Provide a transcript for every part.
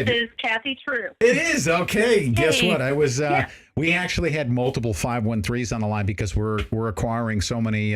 ahead. This is Kathy True. It is. Okay. Guess Hey. what? I was, Yeah. we actually had multiple 513s on the line because we're acquiring so many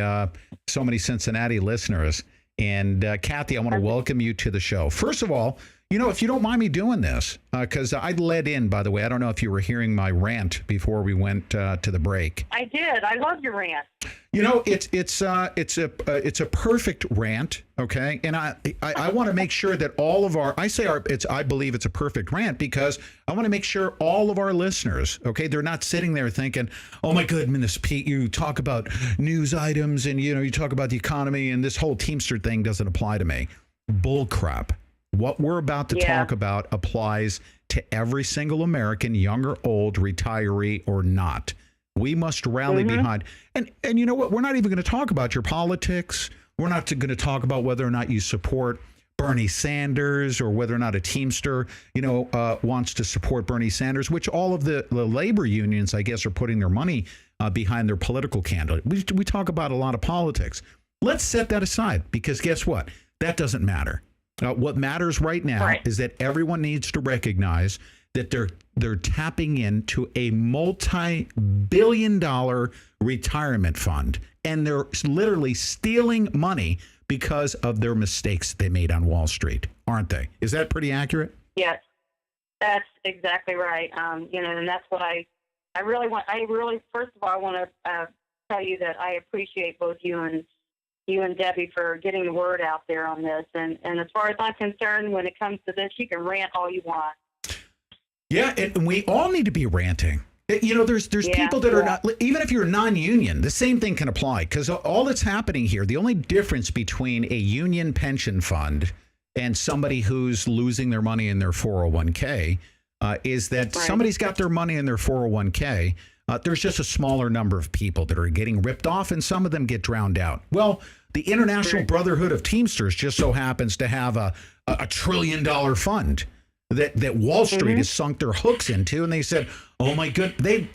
Cincinnati listeners. And Kathy, I want to welcome you to the show. First of all, if you don't mind me doing this, because I led in, by the way, I don't know if you were hearing my rant before we went to the break. I did. I love your rant. It's a perfect rant, okay? And I want to make sure that all of I believe it's a perfect rant because I want to make sure all of our listeners, okay, they're not sitting there thinking, oh my goodness, Pete, you talk about news items and you talk about the economy and this whole Teamster thing doesn't apply to me. Bull crap. What we're about to talk about applies to every single American, young or old, retiree or not. We must rally behind. And you know what? We're not even going to talk about your politics. We're not going to talk about whether or not you support Bernie Sanders or whether or not a Teamster, wants to support Bernie Sanders, which all of the labor unions, I guess, are putting their money behind their political candidate. We talk about a lot of politics. Let's set that aside because guess what? That doesn't matter. What matters right now is that everyone needs to recognize that they're tapping into a multi-billion-dollar retirement fund, and they're literally stealing money because of their mistakes they made on Wall Street, aren't they? Is that pretty accurate? Yes, that's exactly right. And that's what I really want. First of all, I want to tell you that I appreciate both you and Debbie for getting the word out there on this. And as far as I'm concerned, when it comes to this, you can rant all you want. Yeah, and we all need to be ranting. There's people that are not, even if you're non-union, the same thing can apply because all that's happening here, the only difference between a union pension fund and somebody who's losing their money in their 401k is that somebody's got their money in their 401k. There's just a smaller number of people that are getting ripped off and some of them get drowned out. Well, the International Brotherhood of Teamsters just so happens to have a $1 trillion fund that Wall Street has sunk their hooks into. And they said, oh my good, I'm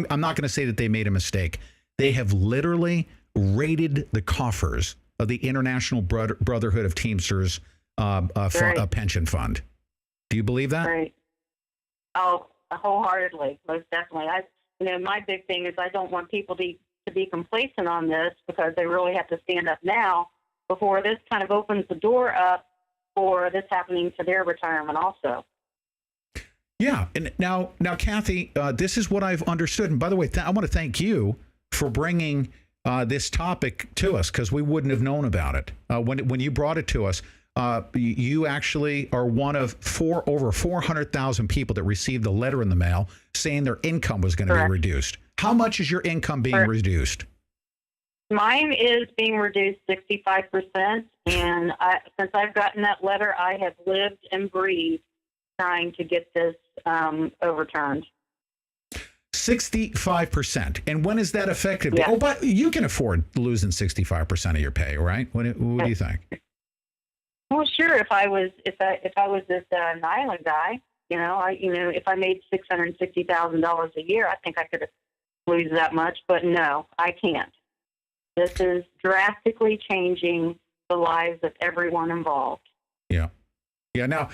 not going to say that they made a mistake. They have literally raided the coffers of the International Brotherhood of Teamsters pension fund. Do you believe that? Right. Oh, wholeheartedly, most definitely. My big thing is I don't want people to be complacent on this because they really have to stand up now before this kind of opens the door up for this happening to their retirement also. Yeah. And now, Kathy, this is what I've understood. And by the way, I want to thank you for bringing this topic to us because we wouldn't have known about it. When you brought it to us, you actually are one of over 400,000 people that received a letter in the mail saying their income was going to be reduced. How much is your income being reduced? Mine is being reduced 65%. And since I've gotten that letter, I have lived and breathed trying to get this overturned. 65%. And when is that effective? Yeah. Oh, but you can afford losing 65% of your pay, right? What do you think? Well, sure. If I was this Nyland guy, if I made $660,000 a year, I think I could lose that much. But no, I can't. This is drastically changing the lives of everyone involved. Yeah. Now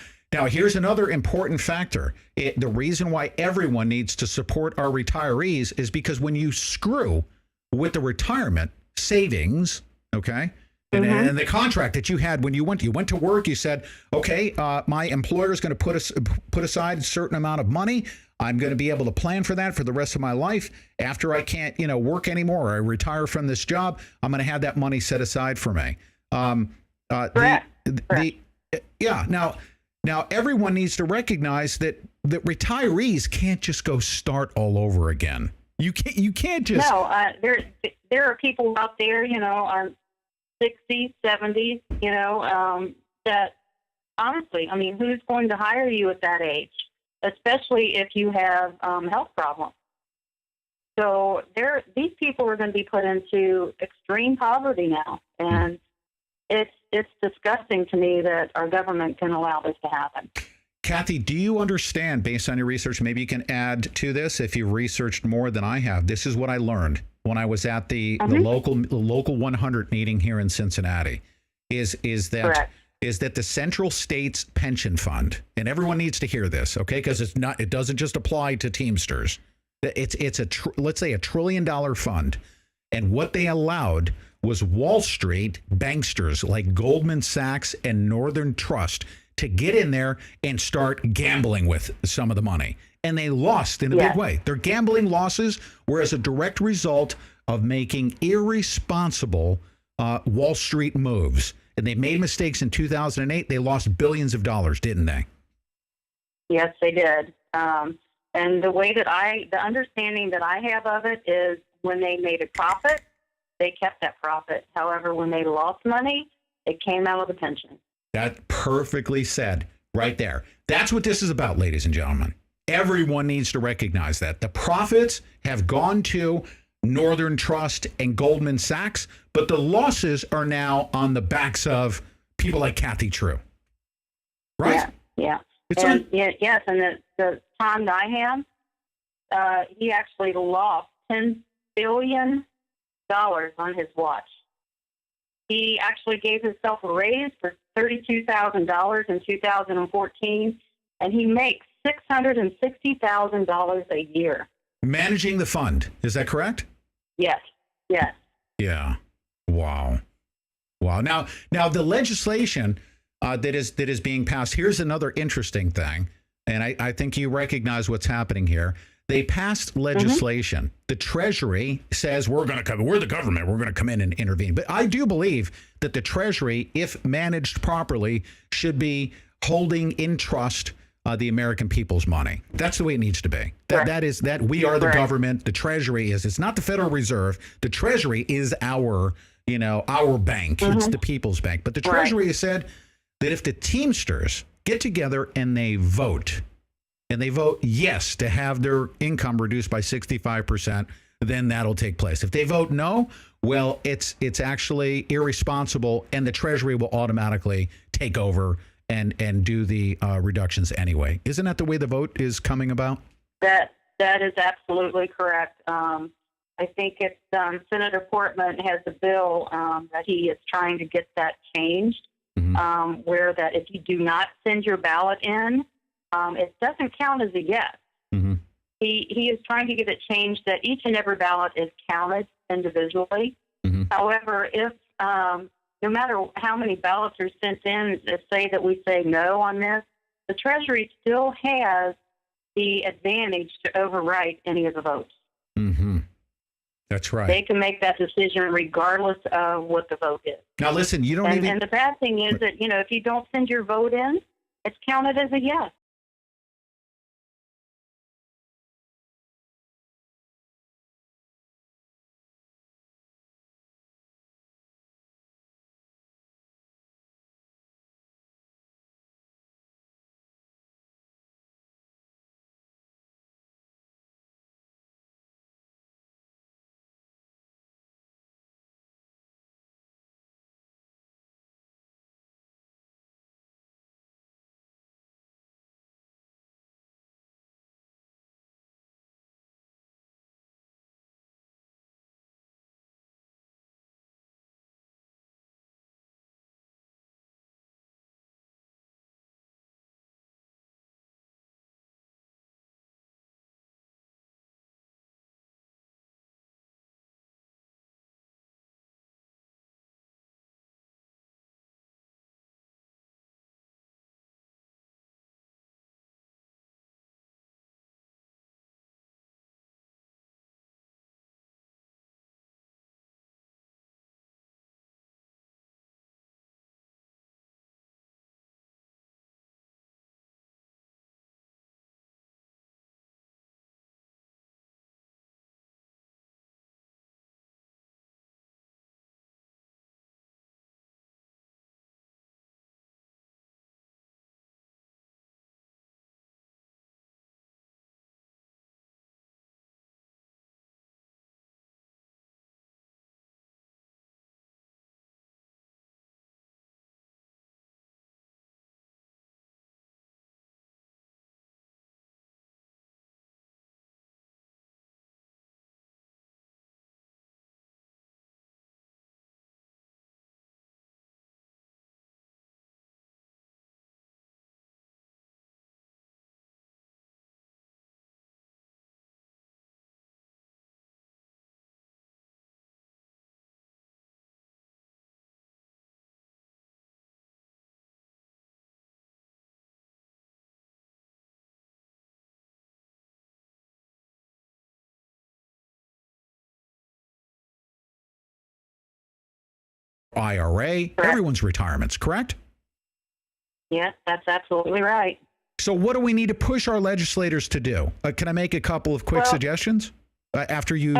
here's another important factor. The reason why everyone needs to support our retirees is because when you screw with the retirement savings, okay, and the contract that you had when you went to work, you said, okay, my employer is going to put aside a certain amount of money. I'm going to be able to plan for that for the rest of my life. After I can't, work anymore, or I retire from this job, I'm going to have that money set aside for me. Correct. Now everyone needs to recognize that retirees can't just go start all over again. You can't just. No, there are people out there, on 60s, 70s, that honestly, who's going to hire you at that age, especially if you have health problems? So these people are going to be put into extreme poverty now, and it's disgusting to me that our government can allow this to happen. Kathy, do you understand, based on your research, maybe you can add to this if you've researched more than I have. This is what I learned when I was at the local 100 meeting here in Cincinnati, is that is that the Central States Pension Fund, and everyone needs to hear this, okay? Because it doesn't just apply to Teamsters. It's let's say $1 trillion fund, and what they allowed was Wall Street banksters like Goldman Sachs and Northern Trust to get in there and start gambling with some of the money, and they lost in a big way. Their gambling losses were as a direct result of making irresponsible Wall Street moves. And they made mistakes in 2008. They lost billions of dollars, didn't they? Yes, they did. And the way that the understanding that I have of it is when they made a profit, they kept that profit. However, when they lost money, it came out of the pension. That perfectly said right there. That's what this is about, ladies and gentlemen. Everyone needs to recognize that. The profits have gone to Northern Trust and Goldman Sachs, but the losses are now on the backs of people like Kathy True. Right? Yeah. And the Tom Nyham, he actually lost $10 billion on his watch. He actually gave himself a raise for $32,000 in 2014, and he makes $660,000 a year. Managing the fund. Is that correct? Yes. Yeah. Wow. Now the legislation that is being passed. Here's another interesting thing, and I think you recognize what's happening here. They passed legislation. The Treasury says we're the government. We're going to come in and intervene. But I do believe that the Treasury, if managed properly, should be holding in trust the American people's money. That's the way it needs to be. That we are the government. The Treasury is. It's not the Federal Reserve. The Treasury is our bank. It's the people's bank. But the Treasury has said that if the Teamsters get together and they vote yes to have their income reduced by 65%, then that'll take place. If they vote no, well, it's actually irresponsible, and the Treasury will automatically take over and do the reductions anyway. Isn't that the way the vote is coming about? That is absolutely correct. I think it's Senator Portman has a bill that he is trying to get that changed, where that if you do not send your ballot in, it doesn't count as a yes. He is trying to get it changed that each and every ballot is counted individually. However, if no matter how many ballots are sent in, let's say that we say no on this, the Treasury still has the advantage to overwrite any of the votes. That's right. They can make that decision regardless of what the vote is. Now, listen, you don't And the bad thing is that, if you don't send your vote in, it's counted as a yes. IRA, Correct. everyone's retirements, correct? Yes, that's absolutely right. So what do we need to push our legislators to do? Can I make a couple of quick suggestions after you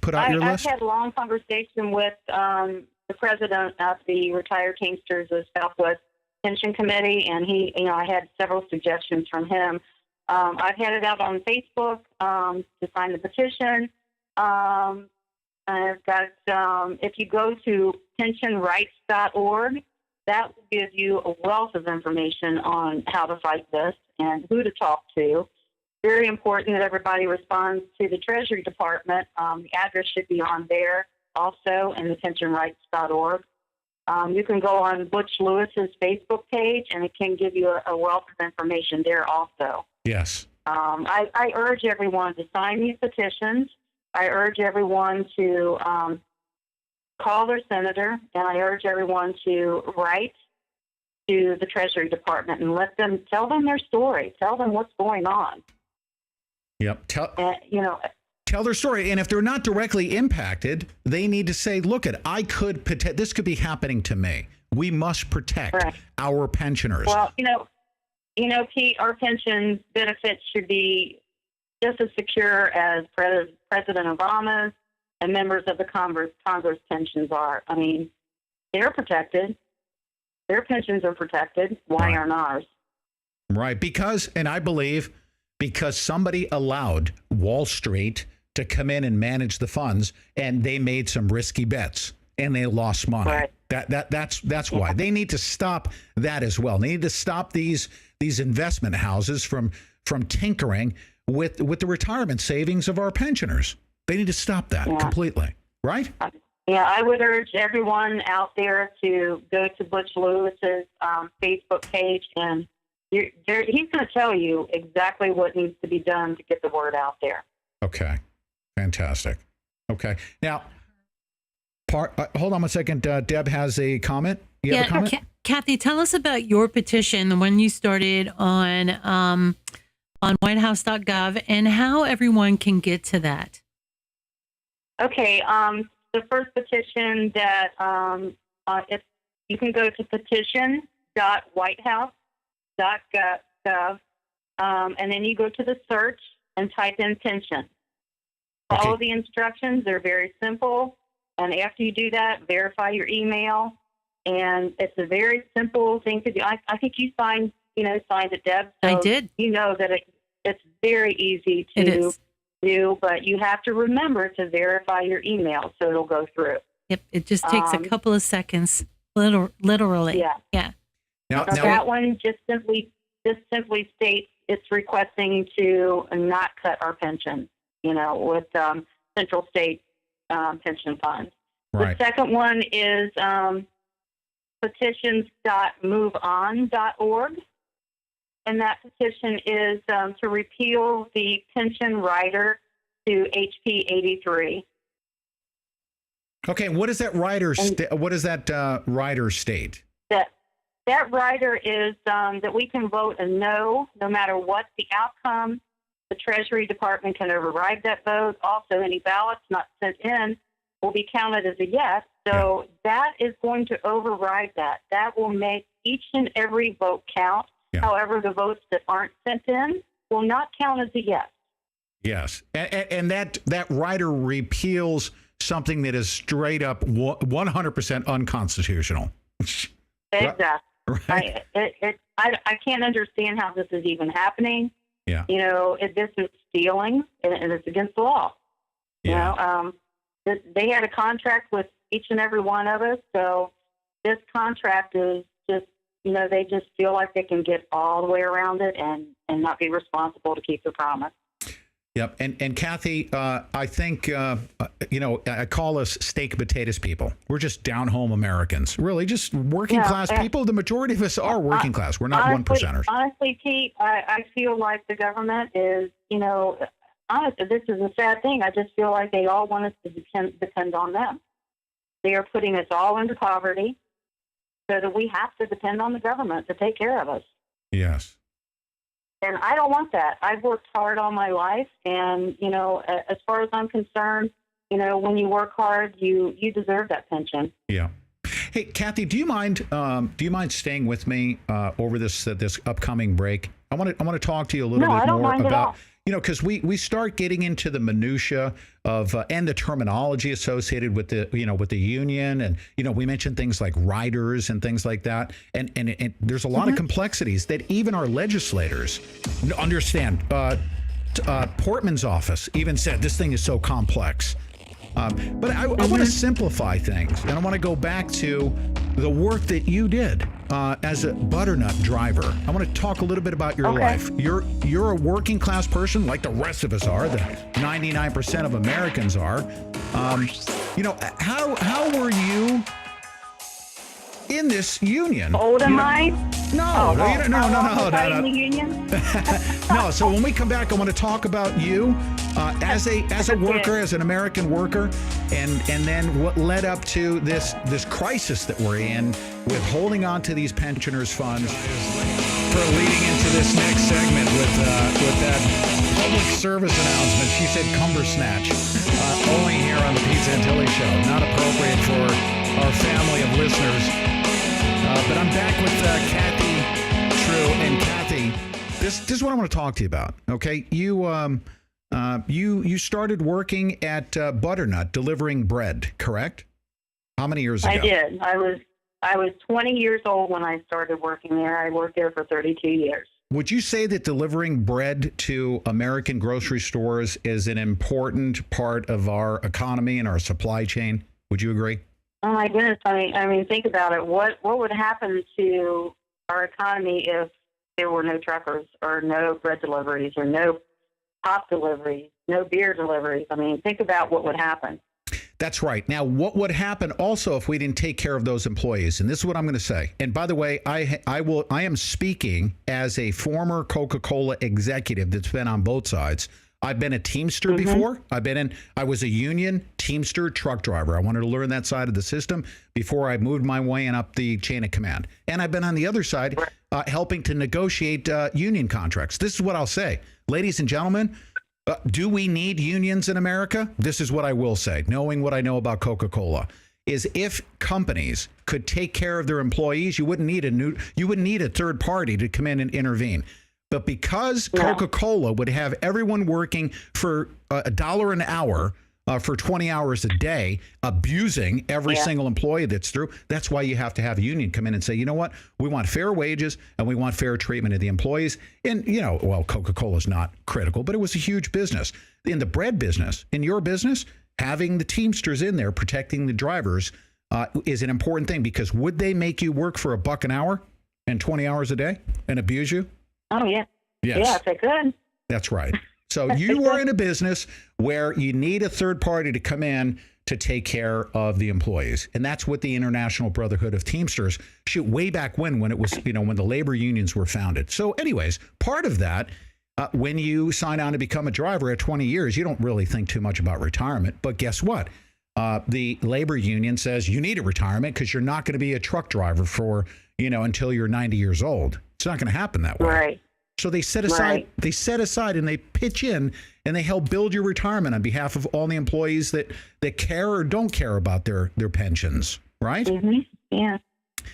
put out your list? I've had a long conversation with the president of the Retired Banksters of Southwest Pension Committee, and I had several suggestions from him. I've had it out on Facebook to sign the petition. I've got, if you go to pensionrights.org, that will give you a wealth of information on how to fight this and who to talk to. Very important that everybody responds to the Treasury Department. The address should be on there also in the pensionrights.org. You can go on Butch Lewis's Facebook page, and it can give you a wealth of information there also. Yes. I urge everyone to sign these petitions. I urge everyone to call their senator, and I urge everyone to write to the Treasury Department and tell them their story, tell them what's going on. Yep. Tell their story, and if they're not directly impacted, they need to say, "Look, this could be happening to me. We must protect our pensioners." Well, Pete, our pension benefits should be just as secure as President Obama's and members of the Congress pensions are. I mean, they're protected. Their pensions are protected. Why aren't ours? Right, because somebody allowed Wall Street to come in and manage the funds, and they made some risky bets and they lost money. Right. That's why they need to stop that as well. They need to stop these investment houses from tinkering with the retirement savings of our pensioners. They need to stop that completely. Right? Yeah, I would urge everyone out there to go to Butch Lewis's Facebook page, and he's going to tell you exactly what needs to be done to get the word out there. Okay. Fantastic. Okay. Now, hold on one second. Deb has a comment. You have a comment? Kathy, tell us about your petition, the one you started on whitehouse.gov, and how everyone can get to that. Okay. The first petition that if you can go to petition.whitehouse.gov, and then you go to the search and type in pension. Follow the instructions. They're very simple. And after you do that, verify your email. And it's a very simple thing to do. I think you signed it, Deb. So I did. You know that it's very easy to do, but you have to remember to verify your email so it'll go through. Yep. It just takes a couple of seconds, literally. Yeah. Now that one just simply states it's requesting to not cut our pension, with central state pension funds. Right. The second one is petitions.moveon.org. And that petition is to repeal the pension rider to HP 83. Okay, what is that rider? What is that rider state? That rider is that we can vote a no matter what the outcome. The Treasury Department can override that vote. Also, any ballots not sent in will be counted as a yes. So that is going to override that. That will make each and every vote count. Yeah. However, the votes that aren't sent in will not count as a yes. Yes. And that rider repeals something that is straight up 100% unconstitutional. Exactly. Right. I can't understand how this is even happening. Yeah. This is stealing, and it's against the law. Yeah. They had a contract with each and every one of us, so this contract is just, they just feel like they can get all the way around it and not be responsible to keep the promise. Yep. And Kathy, I think, I call us steak potatoes people. We're just down home Americans, really just working class people. The majority of us are working class. We're not one percenters. Honestly, Pete, I feel like the government is, honestly, this is a sad thing. I just feel like they all want us to depend on them. They are putting us all into poverty so that we have to depend on the government to take care of us. Yes. And I don't want that. I've worked hard all my life, and, as far as I'm concerned, when you work hard, you deserve that pension. Yeah. Hey, Kathy, do you mind staying with me over this upcoming break? I want to talk to you a little bit more about, because we start getting into the minutia of and the terminology associated with the union, and we mentioned things like riders and things like that, and there's a lot of complexities that even our legislators understand. Portman's office even said this thing is so complex. But I want to simplify things, and I want to go back to the work that you did as a butternut driver. I want to talk a little bit about your life. You're a working class person, like the rest of us are. The 99% of Americans are. How were you in this union? Old am I? No. The union? No. So when we come back, I want to talk about you as a worker, as an American worker, and then what led up to this crisis that we're in with holding on to these pensioners' funds for leading into this next segment with that public service announcement. She said cumber snatch. Only here on the Pizza and Tilly Show. Not appropriate for our family of listeners. But I'm back with Kathy True. And Kathy, this is what I want to talk to you about. Okay, you started working at Butternut delivering bread, correct? How many years ago? I did. I was 20 years old when I started working there. I worked there for 32 years. Would you say that delivering bread to American grocery stores is an important part of our economy and our supply chain? Would you agree? Oh my goodness! I mean, think about it. What would happen to our economy if there were no truckers, or no bread deliveries, or no pop deliveries, no beer deliveries? I mean, think about what would happen. That's right. Now, what would happen also if we didn't take care of those employees? And this is what I'm going to say. And by the way, I am speaking as a former Coca-Cola executive that's been on both sides. I've been a Teamster before. I was a union Teamster truck driver. I wanted to learn that side of the system before I moved my way and up the chain of command. And I've been on the other side, helping to negotiate union contracts. This is what I'll say. Ladies and gentlemen, do we need unions in America? This is what I will say, knowing what I know about Coca-Cola, is if companies could take care of their employees, you wouldn't need a third party to come in and intervene. But because Coca-Cola would have everyone working for $1 an hour for 20 hours a day, abusing every single employee that's through, that's why you have to have a union come in and say, you know what, we want fair wages and we want fair treatment of the employees. And, Coca-Cola is not critical, but it was a huge business. In the bread business, in your business, having the Teamsters in there protecting the drivers is an important thing, because would they make you work for $1 an hour and 20 hours a day and abuse you? Oh, yeah. Yes. Yeah, if they could. That's right. So you were in a business where you need a third party to come in to take care of the employees. And that's what the International Brotherhood of Teamsters, way back when it was, when the labor unions were founded. So anyways, part of that, when you sign on to become a driver at 20 years, you don't really think too much about retirement. But guess what? The labor union says you need a retirement because you're not going to be a truck driver for, until you're 90 years old. It's not going to happen that way. Right. So they set aside and they pitch in and they help build your retirement on behalf of all the employees that care or don't care about their pensions, right? Mm-hmm. Yeah.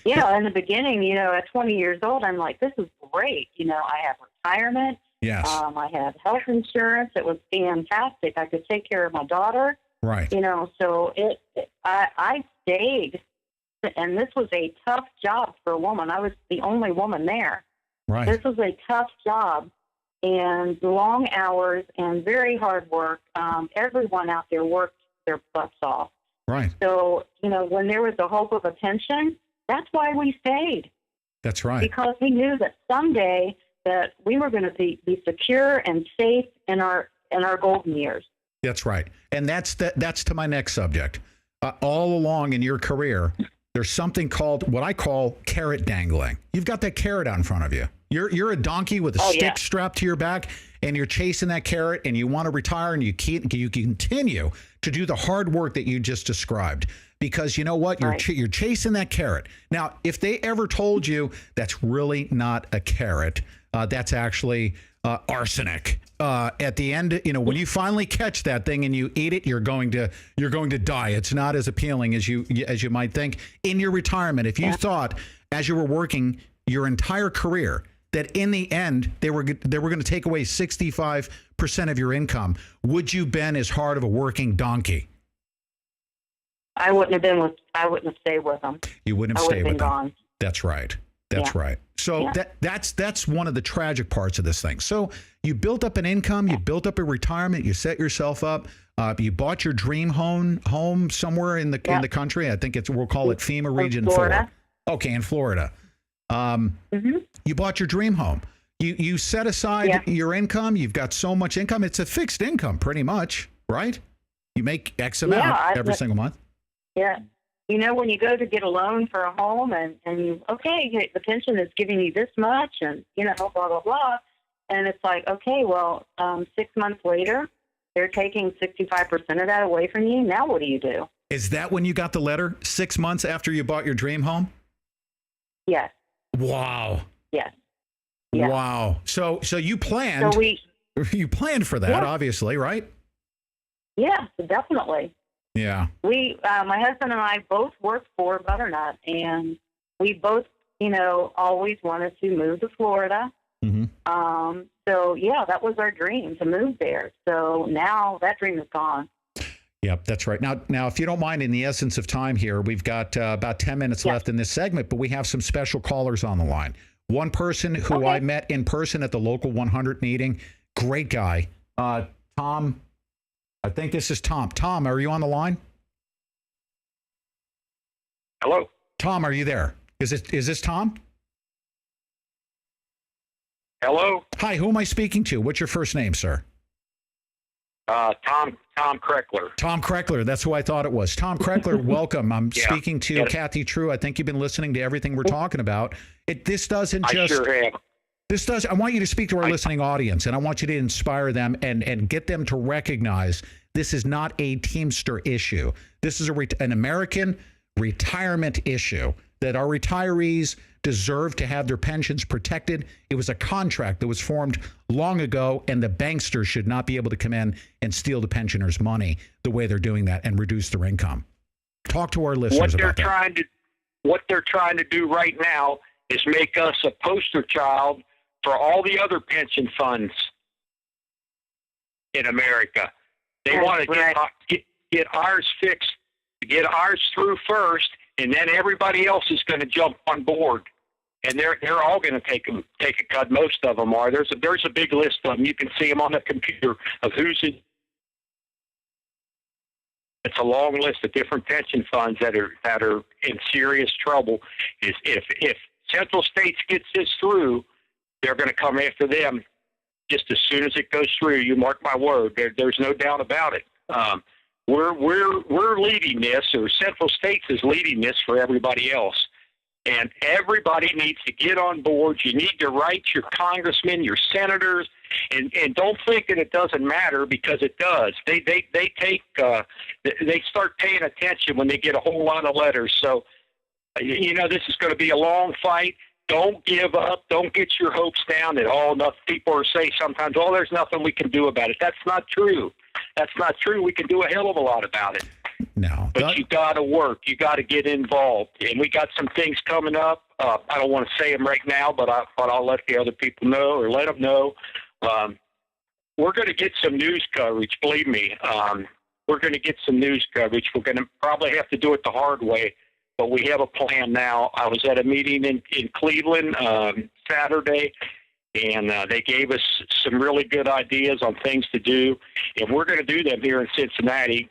Yeah. In the beginning, at 20 years old, I'm like, this is great. I have retirement. Yes. I had health insurance. It was fantastic. I could take care of my daughter. Right. So I stayed, and this was a tough job for a woman. I was the only woman there. Right. This was a tough job, and long hours and very hard work. Everyone out there worked their butts off. Right. So, when there was a hope of a pension, that's why we stayed. That's right. Because we knew that someday that we were going to be secure and safe in our golden years. That's right. And that's to my next subject. All along in your career, there's something called what I call carrot dangling. You've got that carrot out in front of you. You're a donkey with a stick strapped to your back, and you're chasing that carrot, and you want to retire, and you continue to do the hard work that you just described, because you know what? You're chasing that carrot. Now, if they ever told you that's really not a carrot, that's actually arsenic. at the end, when you finally catch that thing and you eat it, you're going to die. It's not as appealing as you might think. In your retirement, if you thought as you were working your entire career that in the end they were going to take away 65% of your income, would you been as hard of a working donkey? I wouldn't have stayed with them. You wouldn't have stayed with them. Gone. That's right. That's right. So that's one of the tragic parts of this thing. So you built up an income, you built up a retirement, you set yourself up. You bought your dream home somewhere in the country. I think we'll call it FEMA Region 4. Okay, in Florida. You bought your dream home. You set aside your income. You've got so much income. It's a fixed income, pretty much, right? You make X amount every single month. Yeah. When you go to get a loan for a home and the pension is giving you this much and, blah, blah, blah. And it's like, okay, well, 6 months later, they're taking 65% of that away from you. Now what do you do? Is that when you got the letter? 6 months after you bought your dream home? Yes. Wow. Yes. Wow. So you planned. You planned for that, obviously, right? Yeah, definitely. Yeah. We, my husband and I both worked for Butternut, and we both, always wanted to move to Florida. Mm-hmm. So that was our dream, to move there. So now that dream is gone. Yep, that's right. Now, if you don't mind, in the essence of time here, we've got about 10 minutes left in this segment, but we have some special callers on the line. One person who I met in person at the local 100 meeting, great guy, Tom. I think this is Tom. Tom, are you on the line? Hello. Tom, are you there? Is this Tom? Hello. Hi, who am I speaking to? What's your first name, sir? Tom Kreckler. Tom Kreckler. That's who I thought it was. Tom Kreckler, welcome. I'm speaking to Kathy True. I think you've been listening to everything we're talking about. This doesn't just. I sure have. This does. I want you to speak to our listening audience, and I want you to inspire them and get them to recognize this is not a Teamster issue. This is an American retirement issue that our retirees deserve to have their pensions protected. It was a contract that was formed long ago, and the banksters should not be able to come in and steal the pensioners' money the way they're doing that and reduce their income. Talk to our listeners about that. What they're trying to do right now is make us a poster child for all the other pension funds in America. They want to get ours fixed, get ours through first, and then everybody else is going to jump on board. And they're all going to take a cut. Most of them are. There's a big list of them. You can see them on the computer of who's in. It's a long list of different pension funds that are in serious trouble. If Central States gets this through, they're going to come after them just as soon as it goes through. You mark my word. There's no doubt about it. We're leading this, or Central States is leading this for everybody else. And everybody needs to get on board. You need to write your congressmen, your senators, and don't think that it doesn't matter, because it does. They start paying attention when they get a whole lot of letters. So, this is going to be a long fight. Don't give up. Don't get your hopes down that people are saying sometimes, there's nothing we can do about it. That's not true. That's not true. We can do a hell of a lot about it. No, but you got to work. You got to get involved, and we got some things coming up. I don't want to say them right now, but I'll let the other people know, or let them know. We're going to get some news coverage. Believe me, we're going to get some news coverage. We're going to probably have to do it the hard way, but we have a plan now. I was at a meeting in Cleveland Saturday, and they gave us some really good ideas on things to do, and we're going to do them here in Cincinnati.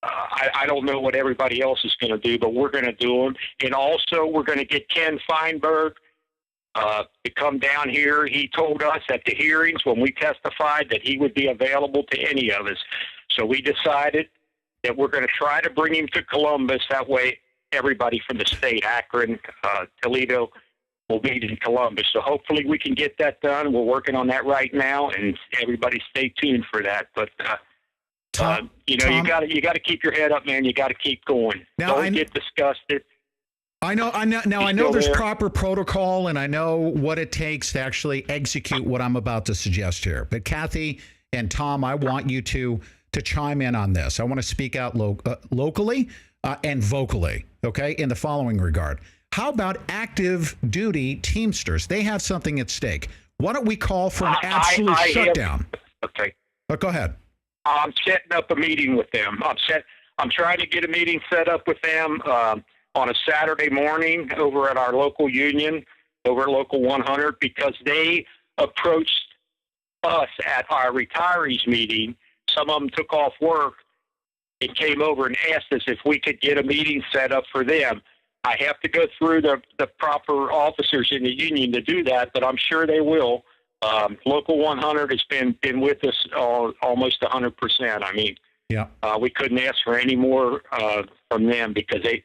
I don't know what everybody else is going to do, but we're going to do them. And also, we're going to get Ken Feinberg to come down here. He told us at the hearings when we testified that he would be available to any of us. So we decided that we're going to try to bring him to Columbus. That way, everybody from the state, Akron, Toledo, will meet in Columbus. So hopefully we can get that done. We're working on that right now, and everybody stay tuned for that. But Tom, you got to keep your head up, man. You got to keep going. Now, Don't get disgusted. I know. Now I know there's proper protocol, and I know what it takes to actually execute what I'm about to suggest here. But Kathy and Tom, I want you to chime in on this. I want to speak out locally and vocally. Okay, in the following regard, how about active duty Teamsters? They have something at stake. Why don't we call for an absolute shutdown? Okay. But go ahead. I'm setting up a meeting with them. I'm trying to get a meeting set up with them on a Saturday morning over at our local union, over at Local 100, because they approached us at our retirees meeting. Some of them took off work and came over and asked us if we could get a meeting set up for them. I have to go through the proper officers in the union to do that, but I'm sure they will. Local 100 has been with us almost 100%. I mean, yeah, we couldn't ask for any more from them because they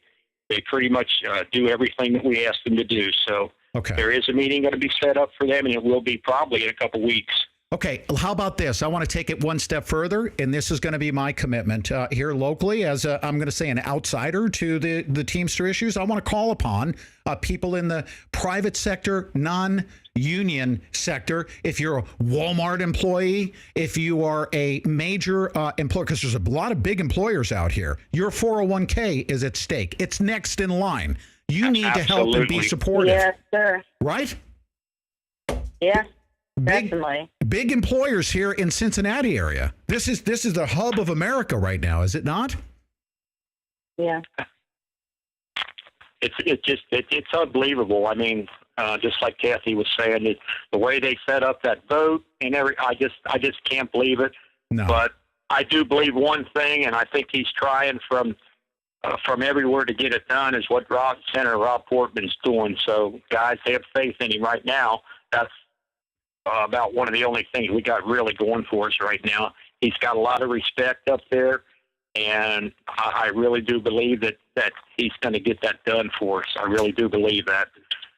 pretty much do everything that we ask them to do. So there is a meeting going to be set up for them, and it will be probably in a couple weeks. Okay, how about this? I want to take it one step further, and this is going to be my commitment here locally as I'm going to say an outsider to the Teamster issues. I want to call upon people in the private sector, non-union sector. If you're a Walmart employee, if you are a major employer, because there's a lot of big employers out here, your 401k is at stake. It's next in line. You need to help and be supportive. Yes, sir. Right? Yes. Definitely. Big employers here in Cincinnati area. This is the hub of America right now, is it not? Yeah. It's unbelievable. I mean, just like Kathy was saying, the way they set up that vote and I just can't believe it. No. But I do believe one thing, and I think he's trying from everywhere to get it done, is what Senator Rob Portman's doing. So guys, have faith in him right now. That's about one of the only things we got really going for us right now. He's got a lot of respect up there, and I really do believe that he's going to get that done for us. I really do believe that.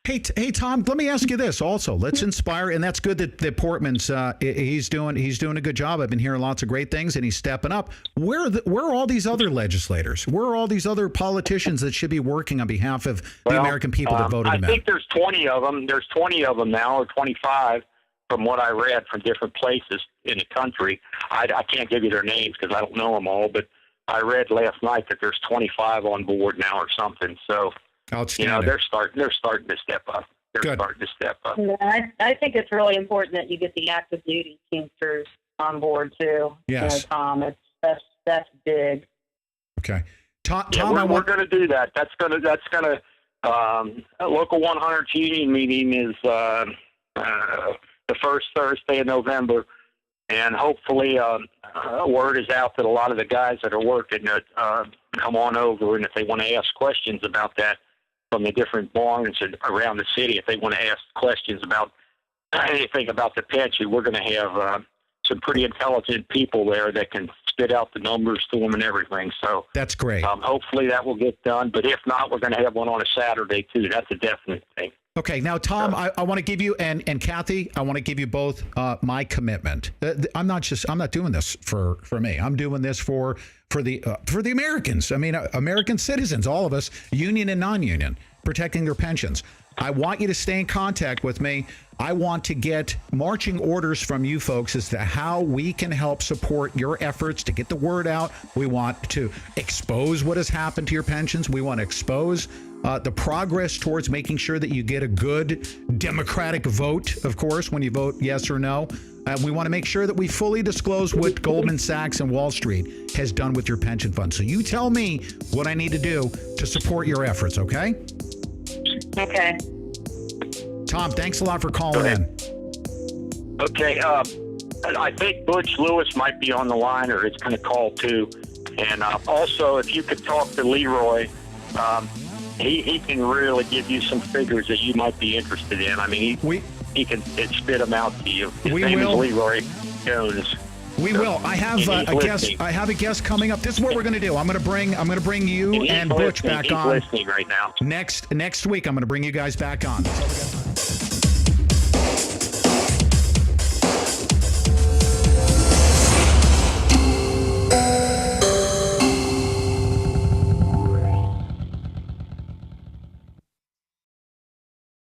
Hey, Tom, let me ask you this also. Let's inspire, and that's good that Portman's he's doing a good job. I've been hearing lots of great things, and he's stepping up. Where are all these other legislators? Where are all these other politicians that should be working on behalf of the American people that voted him out? I think there's 20 of them. There's 20 of them now, or 25. From what I read from different places in the country. I can't give you their names because I don't know them all, but I read last night that there's 25 on board now or something. So, they're starting to step up. Starting to step up. Yeah, I think it's really important that you get the active duty Teamsters on board too. Yes. Tom, that's big. Okay. Tom, we're going to do that. That's going to Local 100 union meeting is the first Thursday in November, and hopefully word is out that a lot of the guys that are working come on over, and if they want to ask questions about that from the different barns around the city, if they want to ask questions about anything about the pension, we're going to have some pretty intelligent people there that can spit out the numbers to them and everything. So that's great. Hopefully that will get done, but if not, we're going to have one on a Saturday too. That's a definite thing. Okay, now Tom, I want to give you and Kathy, I want to give you both my commitment. I'm not doing this for me. I'm doing this for the Americans. I mean, American citizens, all of us, union and non-union, protecting their pensions. I want you to stay in contact with me. I want to get marching orders from you folks as to how we can help support your efforts to get the word out. We want to expose what has happened to your pensions. We want to expose the progress towards making sure that you get a good democratic vote, of course, when you vote yes or no. We want to make sure that we fully disclose what Goldman Sachs and Wall Street has done with your pension fund. So you tell me what I need to do to support your efforts, okay? Okay. Tom, thanks a lot for calling in. Okay. I think Butch Lewis might be on the line, or it's going to call too. And also, if you could talk to Leroy, he can really give you some figures that you might be interested in. I mean, he can spit them out to you. His name is Leroy Jones. We will. I have a guest. I have a guest coming up. This is what we're going to do. I'm going to bring you and Butch back on. He's listening right now. Next week, I'm going to bring you guys back on.